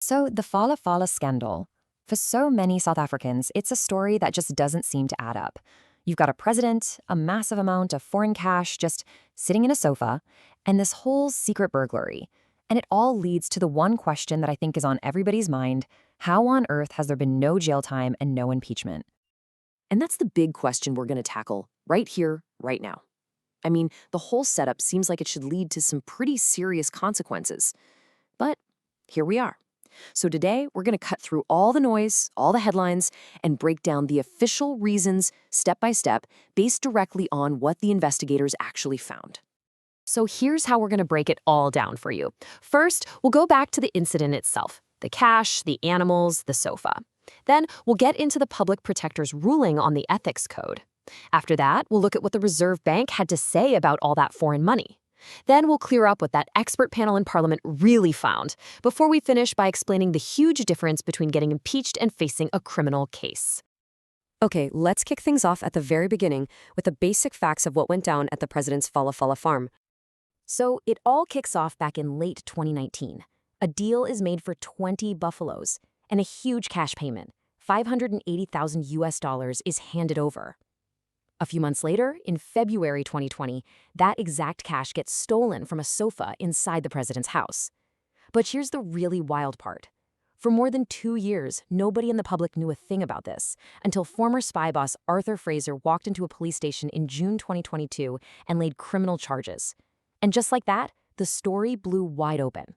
So, the Phala Phala scandal. For so many South Africans, it's a story that just doesn't seem to add up. You've got a president, a massive amount of foreign cash just sitting in a sofa, and this whole secret burglary. And it all leads to the one question that I think is on everybody's mind: how on earth has there been no jail time and no impeachment? And that's the big question we're going to tackle right here, right now. I mean, the whole setup seems like it should lead to some pretty serious consequences. But here we are. So today, we're going to cut through all the noise, all the headlines, and break down the official reasons, step by step, based directly on what the investigators actually found. So here's how we're going to break it all down for you. First, we'll go back to the incident itself: the cash, the animals, the sofa. Then we'll get into the public protector's ruling on the ethics code. After that, we'll look at what the Reserve Bank had to say about all that foreign money. Then we'll clear up what that expert panel in Parliament really found, before we finish by explaining the huge difference between getting impeached and facing a criminal case. Okay, let's kick things off at the very beginning with the basic facts of what went down at the president's Phala Phala farm. So it all kicks off back in late 2019. A deal is made for 20 buffaloes, and a huge cash payment, $580,000 is handed over. A few months later, in February 2020, that exact cash gets stolen from a sofa inside the president's house. But here's the really wild part. For more than 2 years, nobody in the public knew a thing about this, until former spy boss Arthur Fraser walked into a police station in June 2022 and laid criminal charges. And just like that, the story blew wide open.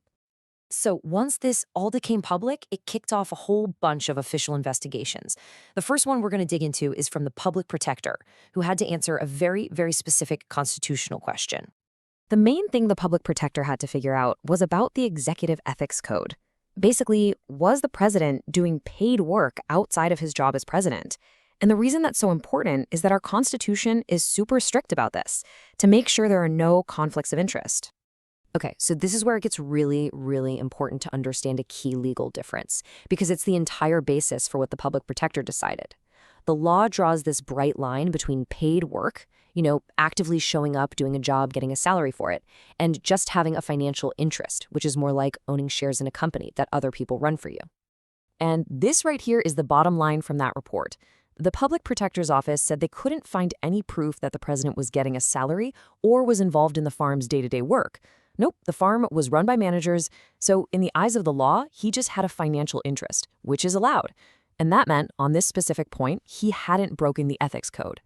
So once this all became public, it kicked off a whole bunch of official investigations. The first one we're going to dig into is from the public protector, who had to answer a very, very specific constitutional question. The main thing the public protector had to figure out was about the executive ethics code. Basically, was the president doing paid work outside of his job as president? And the reason that's so important is that our Constitution is super strict about this, to make sure there are no conflicts of interest. Okay, so this is where it gets really, really important to understand a key legal difference, because it's the entire basis for what the public protector decided. The law draws this bright line between paid work, actively showing up, doing a job, getting a salary for it, and just having a financial interest, which is more like owning shares in a company that other people run for you. And this right here is the bottom line from that report. The public protector's office said they couldn't find any proof that the president was getting a salary or was involved in the farm's day-to-day work. Nope, the farm was run by managers, so in the eyes of the law, he just had a financial interest, which is allowed. And that meant, on this specific point, he hadn't broken the ethics code.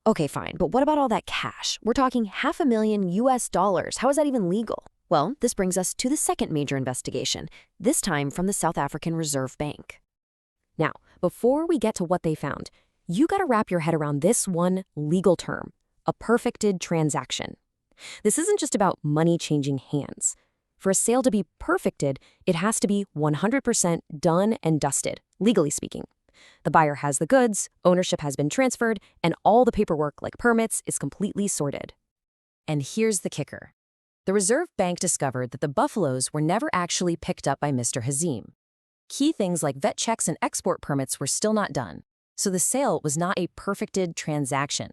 Okay, fine, but what about all that cash? We're talking $500,000 US. How is that even legal? Well, this brings us to the second major investigation, this time from the South African Reserve Bank. Now, before we get to what they found, you gotta wrap your head around this one legal term: a perfected transaction. This isn't just about money changing hands. For a sale to be perfected, it has to be 100% done and dusted, legally speaking. The buyer has the goods, ownership has been transferred, and all the paperwork, like permits, is completely sorted. And here's the kicker. The Reserve Bank discovered that the buffaloes were never actually picked up by Mr. Hazim. Key things like vet checks and export permits were still not done, so the sale was not a perfected transaction.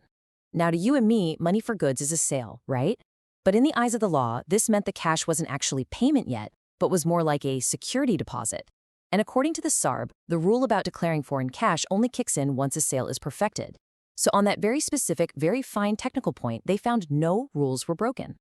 Now, to you and me, money for goods is a sale, right? But in the eyes of the law, this meant the cash wasn't actually payment yet, but was more like a security deposit. And according to the SARB, the rule about declaring foreign cash only kicks in once a sale is perfected. So on that very specific, very fine technical point, they found no rules were broken.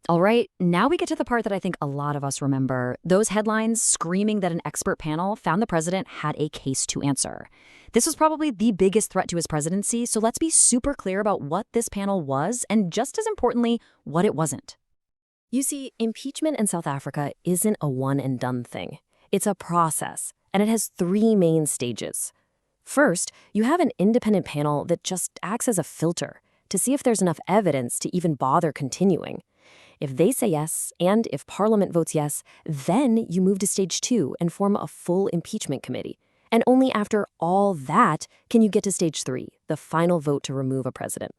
All right, now we get to the part that I think a lot of us remember. Those headlines screaming that an expert panel found the president had a case to answer. This was probably the biggest threat to his presidency, so let's be super clear about what this panel was and, just as importantly, what it wasn't. You see, impeachment in South Africa isn't a one-and-done thing. It's a process, and it has 3 main stages. First, you have an independent panel that just acts as a filter to see if there's enough evidence to even bother continuing. If they say yes, and if Parliament votes yes, then you move to stage 2 and form a full impeachment committee. And only after all that can you get to stage 3, the final vote to remove a president.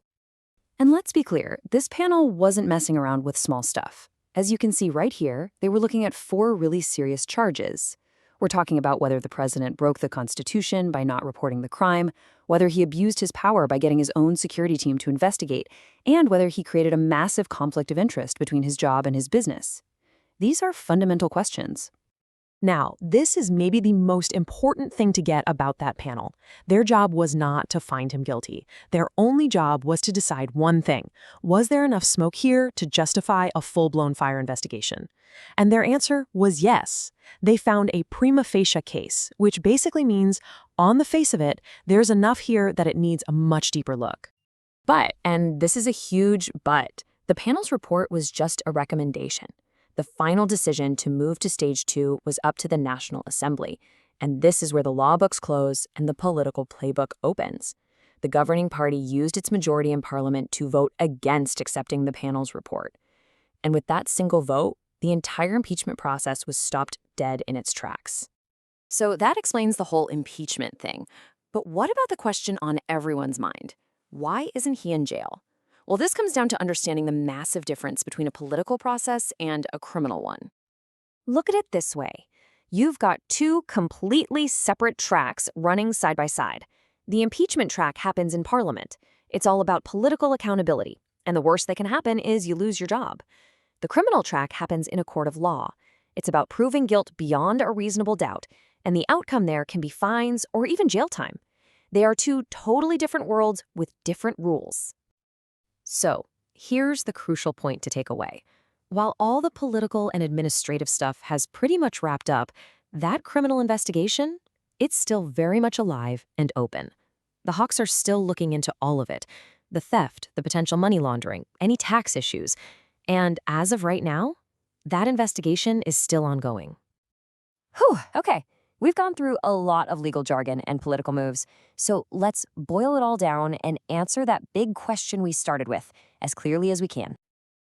And let's be clear, this panel wasn't messing around with small stuff. As you can see right here, they were looking at 4 really serious charges. We're talking about whether the president broke the Constitution by not reporting the crime, whether he abused his power by getting his own security team to investigate, and whether he created a massive conflict of interest between his job and his business. These are fundamental questions. Now, this is maybe the most important thing to get about that panel. Their job was not to find him guilty. Their only job was to decide one thing. Was there enough smoke here to justify a full-blown fire investigation? And their answer was yes. They found a prima facie case, which basically means, on the face of it, there's enough here that it needs a much deeper look. But, and this is a huge but, the panel's report was just a recommendation. The final decision to move to Stage 2 was up to the National Assembly, and this is where the law books close and the political playbook opens. The governing party used its majority in Parliament to vote against accepting the panel's report. And with that single vote, the entire impeachment process was stopped dead in its tracks. So that explains the whole impeachment thing. But what about the question on everyone's mind? Why isn't he in jail? Well, this comes down to understanding the massive difference between a political process and a criminal one. Look at it this way. You've got two completely separate tracks running side by side. The impeachment track happens in Parliament. It's all about political accountability, and the worst that can happen is you lose your job. The criminal track happens in a court of law. It's about proving guilt beyond a reasonable doubt, and the outcome there can be fines or even jail time. They are two totally different worlds with different rules. So, here's the crucial point to take away. While all the political and administrative stuff has pretty much wrapped up, that criminal investigation, it's still very much alive and open. The Hawks are still looking into all of it. The theft, the potential money laundering, any tax issues. And as of right now, that investigation is still ongoing. Whew, okay. We've gone through a lot of legal jargon and political moves, so let's boil it all down and answer that big question we started with as clearly as we can.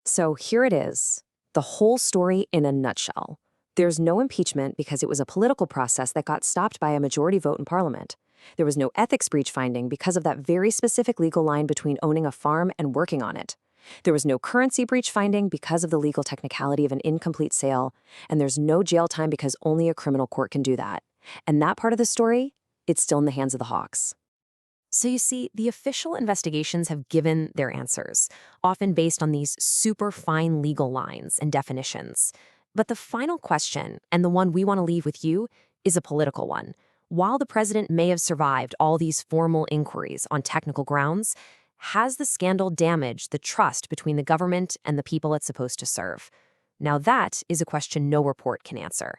So here it is, the whole story in a nutshell. There's no impeachment because it was a political process that got stopped by a majority vote in Parliament. There was no ethics breach finding because of that very specific legal line between owning a farm and working on it. There was no currency breach finding because of the legal technicality of an incomplete sale, and there's no jail time because only a criminal court can do that. And that part of the story, it's still in the hands of the Hawks. So you see, the official investigations have given their answers, often based on these super fine legal lines and definitions. But the final question, and the one we want to leave with you, is a political one. While the president may have survived all these formal inquiries on technical grounds, has the scandal damaged the trust between the government and the people it's supposed to serve? Now that is a question no report can answer.